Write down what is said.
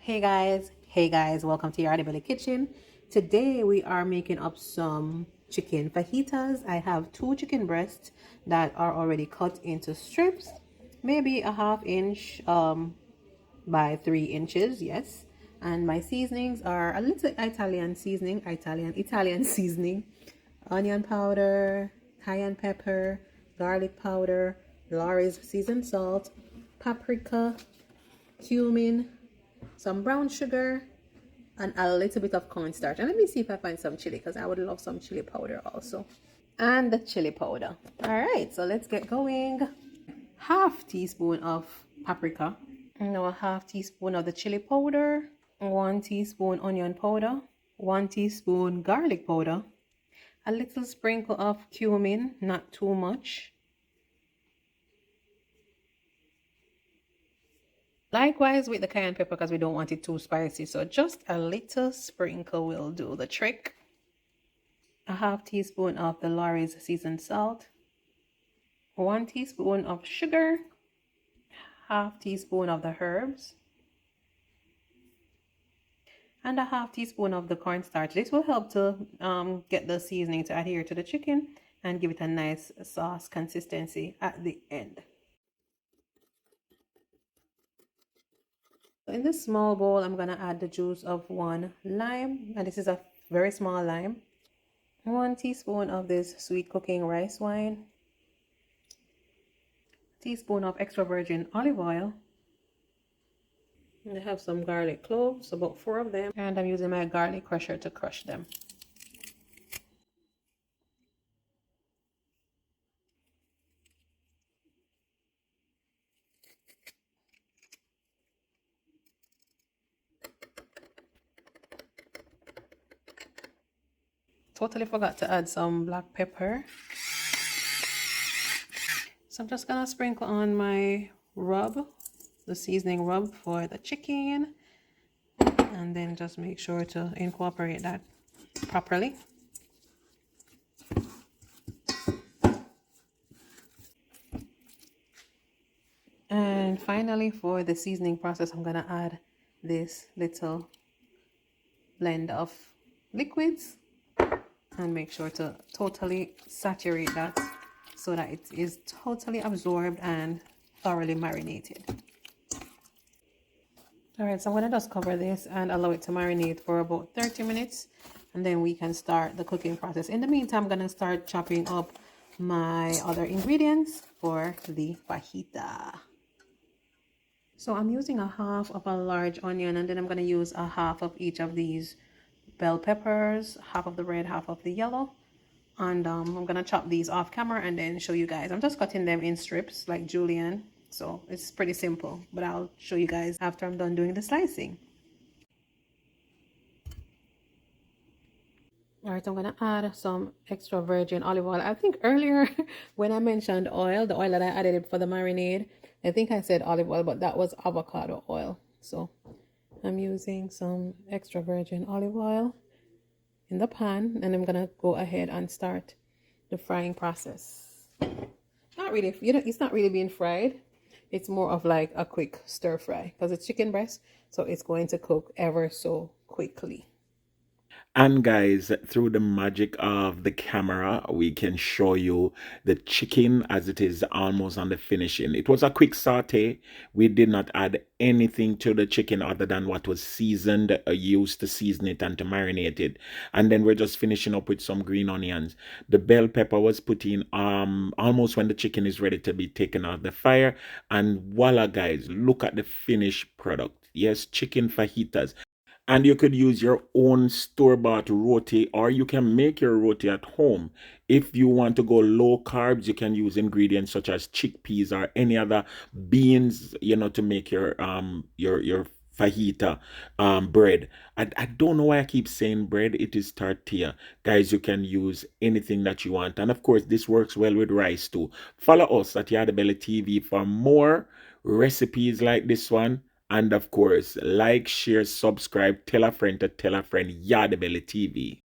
Hey guys, welcome to Yardie Kitchen. Today we are making up some chicken fajitas. I have 2 chicken breasts that are already cut into strips, maybe a ½ inch by 3 inches, yes. And my seasonings are a little Italian seasoning, onion powder, cayenne pepper, garlic powder, Lawry's seasoned salt, paprika, cumin, some brown sugar, and a little bit of cornstarch. And let me see if I find some chili, because I would love some chili powder also. And the chili powder. All right, so let's get going. ½ teaspoon of paprika. A ½ teaspoon of the chili powder. 1 teaspoon onion powder. 1 teaspoon garlic powder. A little sprinkle of cumin, not too much. Likewise with the cayenne pepper, because we don't want it too spicy, so just a little sprinkle will do the trick. A ½ teaspoon of the Lawry's seasoned salt, 1 teaspoon of sugar, ½ teaspoon of the herbs, and a ½ teaspoon of the cornstarch. This will help to get the seasoning to adhere to the chicken and give it a nice sauce consistency at the end. In this small bowl, I'm going to add the juice of 1 lime, and this is a very small lime. 1 teaspoon of this sweet cooking rice wine. Teaspoon of extra virgin olive oil. And I have some garlic cloves, about 4 of them, and I'm using my garlic crusher to crush them. Totally forgot to add some black pepper. So I'm just gonna sprinkle on my rub, the seasoning rub for the chicken, and then just make sure to incorporate that properly. And finally, for the seasoning process, I'm gonna add this little blend of liquids and make sure to totally saturate that so that it is totally absorbed and thoroughly marinated. All right, so I'm gonna just cover this and allow it to marinate for about 30 minutes, and then we can start the cooking process. In the meantime, I'm gonna start chopping up my other ingredients for the fajita. So I'm using a ½ of a large onion, and then I'm gonna use a ½ of each of these bell peppers, ½ of the red, ½ of the yellow. And I'm gonna chop these off camera and then show you guys. I'm just cutting them in strips like julienne, so it's pretty simple, but I'll show you guys after I'm done doing the slicing. All right, I'm gonna add some extra virgin olive oil. I think earlier when I mentioned oil, the oil that I added for the marinade, I think I said olive oil, but that was avocado oil. So I'm using some extra virgin olive oil in the pan, and I'm gonna go ahead and start the frying process. Not really, it's not really being fried. It's more of like a quick stir fry because it's chicken breast, so it's going to cook ever so quickly. And guys, through the magic of the camera, we can show you the chicken as it is almost on the finishing. It was a quick saute. We did not add anything to the chicken other than what was seasoned, used to season it and to marinate it. And then we're just finishing up with some green onions. The bell pepper was put in almost when the chicken is ready to be taken off the fire. And voila, guys, look at the finished product. Yes, chicken fajitas. And you could use your own store-bought roti, or you can make your roti at home. If you want to go low carbs, you can use ingredients such as chickpeas or any other beans, to make your fajita bread. I don't know why I keep saying bread. It is tortilla. Guys, you can use anything that you want. And of course, this works well with rice too. Follow us at Yardie TV for more recipes like this one. And of course, like, share, subscribe, tell a friend to tell a friend, Yardie TV.